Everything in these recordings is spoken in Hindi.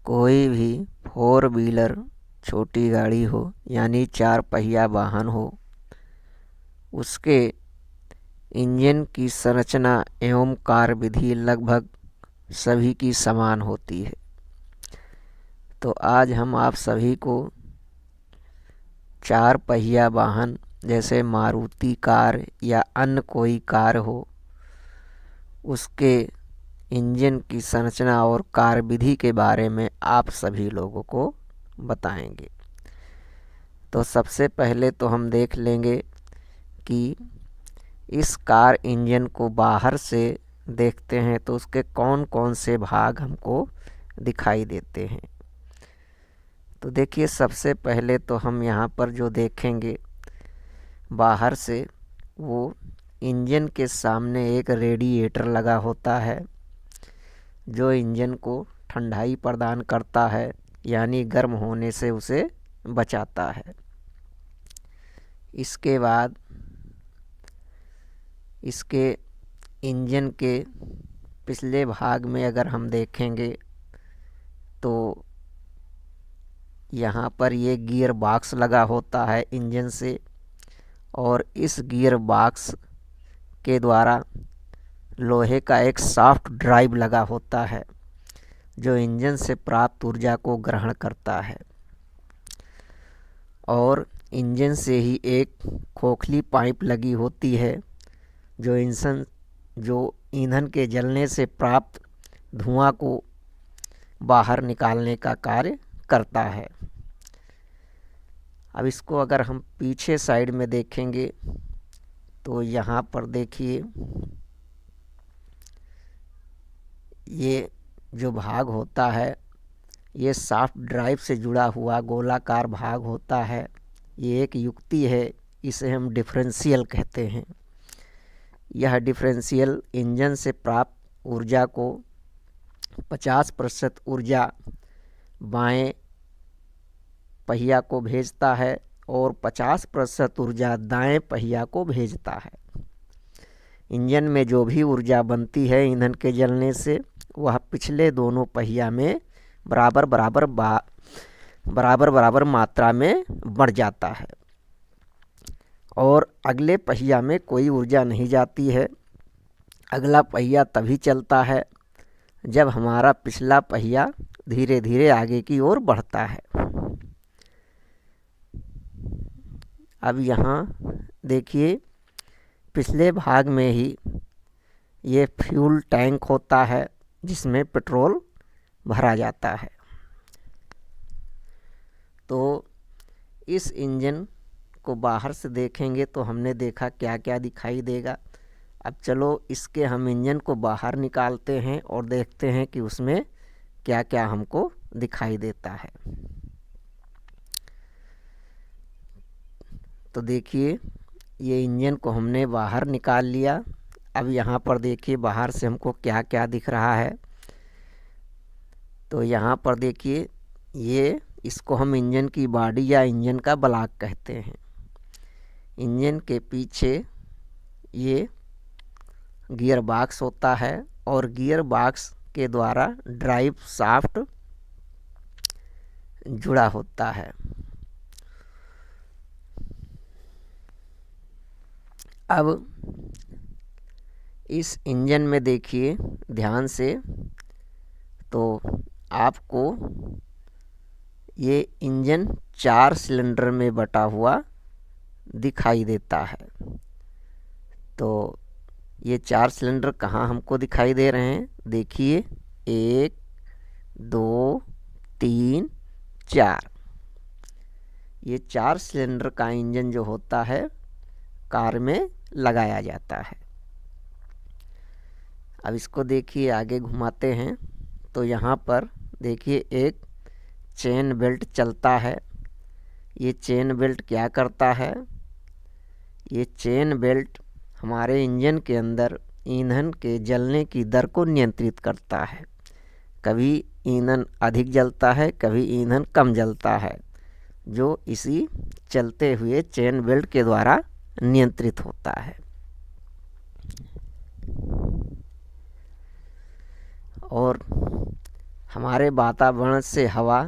कोई भी फोर व्हीलर छोटी गाड़ी हो यानी 4 पहिया वाहन हो, उसके इंजन की संरचना एवं कार्यविधि लगभग सभी की समान होती है। तो आज हम आप सभी को 4 पहिया वाहन जैसे मारुति कार या अन्य कोई कार हो, उसके इंजन की संरचना और कार्यविधि के बारे में आप सभी लोगों को बताएंगे। तो सबसे पहले तो हम देख लेंगे कि इस कार इंजन को बाहर से देखते हैं तो उसके कौन कौन से भाग हमको दिखाई देते हैं। तो देखिए, सबसे पहले तो हम यहाँ पर जो देखेंगे बाहर से, वो इंजन के सामने एक रेडिएटर लगा होता है जो इंजन को ठंडाई प्रदान करता है, यानी गर्म होने से उसे बचाता है। इसके बाद इसके इंजन के पिछले भाग में अगर हम देखेंगे तो यहाँ पर ये गियर बॉक्स लगा होता है इंजन से, और इस गियर बॉक्स के द्वारा लोहे का एक सॉफ्ट ड्राइव लगा होता है जो इंजन से प्राप्त ऊर्जा को ग्रहण करता है, और इंजन से ही एक खोखली पाइप लगी होती है जो ईंधन के जलने से प्राप्त धुआं को बाहर निकालने का कार्य करता है। अब इसको अगर हम पीछे साइड में देखेंगे तो यहाँ पर देखिए, ये जो भाग होता है ये सॉफ्ट ड्राइव से जुड़ा हुआ गोलाकार भाग होता है। ये एक युक्ति है, इसे हम डिफरेंशियल कहते हैं। यह डिफरेंशियल इंजन से प्राप्त ऊर्जा को 50% ऊर्जा बाएं पहिया को भेजता है और 50% ऊर्जा दाएं पहिया को भेजता है। इंजन में जो भी ऊर्जा बनती है ईंधन के जलने से, वह पिछले दोनों पहिया में बराबर बराबर मात्रा में बढ़ जाता है और अगले पहिया में कोई ऊर्जा नहीं जाती है। अगला पहिया तभी चलता है जब हमारा पिछला पहिया धीरे धीरे आगे की ओर बढ़ता है। अब यहाँ देखिए, पिछले भाग में ही ये फ्यूल टैंक होता है जिसमें पेट्रोल भरा जाता है। तो इस इंजन को बाहर से देखेंगे तो हमने देखा क्या क्या दिखाई देगा। अब चलो इसके हम इंजन को बाहर निकालते हैं और देखते हैं कि उसमें क्या क्या हमको दिखाई देता है। तो देखिए, ये इंजन को हमने बाहर निकाल लिया। अब यहाँ पर देखिए बाहर से हमको क्या क्या दिख रहा है। तो यहाँ पर देखिए, इसको हम इंजन की बॉडी या इंजन का ब्लॉक कहते हैं। इंजन के पीछे ये गियर बॉक्स होता है और गियर बॉक्स के द्वारा ड्राइव शाफ्ट जुड़ा होता है। अब इस इंजन में देखिए ध्यान से, तो आपको ये इंजन 4 सिलेंडर में बटा हुआ दिखाई देता है। तो ये 4 सिलेंडर कहाँ हमको दिखाई दे रहे हैं, देखिए 1 2 3 4। ये 4 सिलेंडर का इंजन जो होता है कार में लगाया जाता है। अब इसको देखिए आगे घुमाते हैं तो यहाँ पर देखिए एक चेन बेल्ट चलता है। ये चेन बेल्ट क्या करता है, ये चेन बेल्ट हमारे इंजन के अंदर ईंधन के जलने की दर को नियंत्रित करता है। कभी ईंधन अधिक जलता है, कभी ईंधन कम जलता है, जो इसी चलते हुए चेन बेल्ट के द्वारा नियंत्रित होता है। और हमारे वातावरण से हवा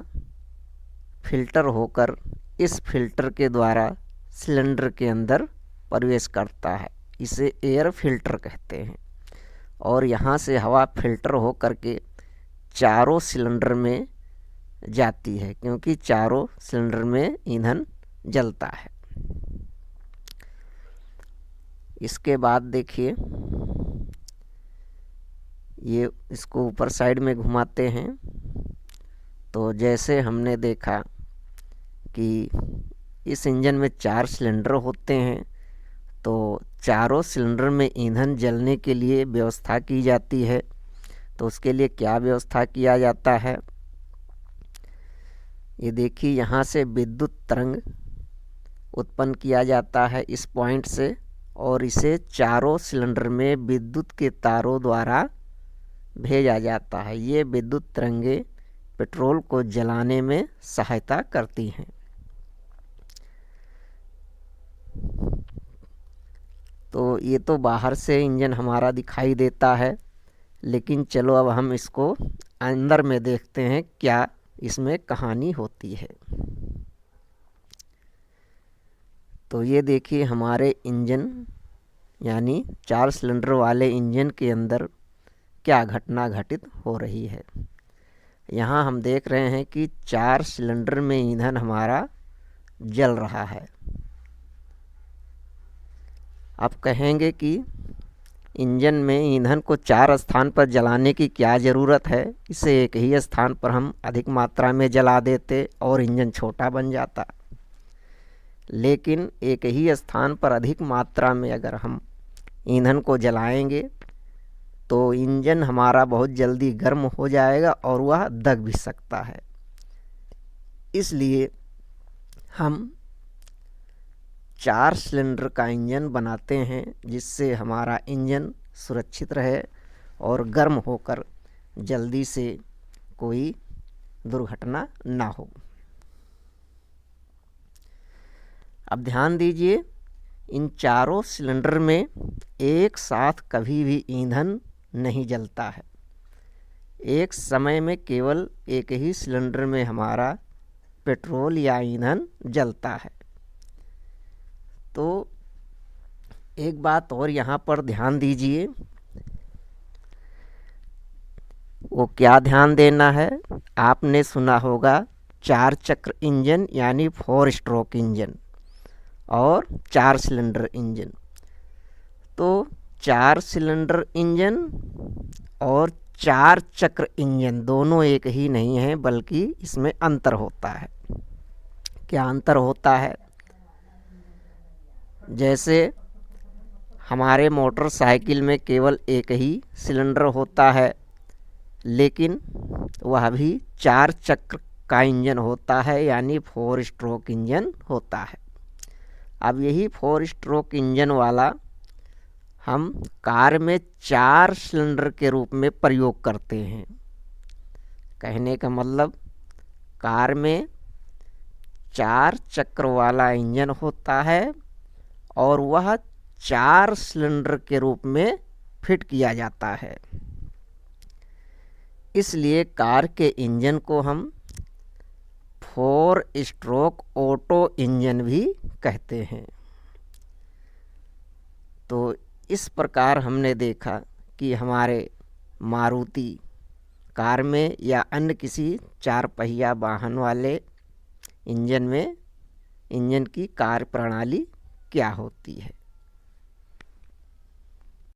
फिल्टर होकर इस फिल्टर के द्वारा सिलेंडर के अंदर प्रवेश करता है। इसे एयर फिल्टर कहते हैं। और यहाँ से हवा फिल्टर हो करके चारों सिलेंडर में जाती है, क्योंकि चारों सिलेंडर में ईंधन जलता है। इसके बाद देखिए, ये इसको ऊपर साइड में घुमाते हैं तो जैसे हमने देखा कि इस इंजन में 4 सिलेंडर होते हैं, तो चारों सिलेंडर में ईंधन जलने के लिए व्यवस्था की जाती है। तो उसके लिए क्या व्यवस्था किया जाता है, ये देखिए, यहाँ से विद्युत तरंग उत्पन्न किया जाता है इस पॉइंट से, और इसे चारों सिलेंडर में विद्युत के तारों द्वारा भेजा जाता है। ये विद्युत तरंगें पेट्रोल को जलाने में सहायता करती हैं। तो ये तो बाहर से इंजन हमारा दिखाई देता है, लेकिन चलो अब हम इसको अंदर में देखते हैं क्या इसमें कहानी होती है। तो ये देखिए, हमारे इंजन यानी 4 सिलेंडर वाले इंजन के अंदर क्या घटना घटित हो रही है। यहाँ हम देख रहे हैं कि 4 सिलेंडर में ईंधन हमारा जल रहा है। आप कहेंगे कि इंजन में ईंधन को 4 स्थान पर जलाने की क्या ज़रूरत है, इसे एक ही स्थान पर हम अधिक मात्रा में जला देते और इंजन छोटा बन जाता। लेकिन एक ही स्थान पर अधिक मात्रा में अगर हम ईंधन को जलाएंगे तो इंजन हमारा बहुत जल्दी गर्म हो जाएगा और वह दग भी सकता है। इसलिए हम 4 सिलेंडर का इंजन बनाते हैं, जिससे हमारा इंजन सुरक्षित रहे और गर्म होकर जल्दी से कोई दुर्घटना ना हो। अब ध्यान दीजिए, इन चारों सिलेंडर में एक साथ कभी भी ईंधन नहीं जलता है। एक समय में केवल एक ही सिलेंडर में हमारा पेट्रोल या ईंधन जलता है। तो एक बात और यहाँ पर ध्यान दीजिए, वो क्या ध्यान देना है, आपने सुना होगा 4 चक्र इंजन यानी 4 स्ट्रोक इंजन और 4 सिलेंडर इंजन। तो 4 सिलेंडर इंजन और 4 चक्र इंजन दोनों एक ही नहीं है, बल्कि इसमें अंतर होता है। क्या अंतर होता है, जैसे हमारे मोटरसाइकिल में केवल एक ही सिलेंडर होता है, लेकिन वह भी 4 चक्र का इंजन होता है, यानी 4 स्ट्रोक इंजन होता है। अब यही 4 स्ट्रोक इंजन वाला हम कार में 4 सिलेंडर के रूप में प्रयोग करते हैं। कहने का मतलब, कार में 4 चक्र वाला इंजन होता है और वह 4 सिलेंडर के रूप में फिट किया जाता है। इसलिए कार के इंजन को हम 4 स्ट्रोक ऑटो इंजन भी कहते हैं। तो इस प्रकार हमने देखा कि हमारे मारुति कार में या अन्य किसी 4 पहिया वाहन वाले इंजन में इंजन की कार्य प्रणाली क्या होती है।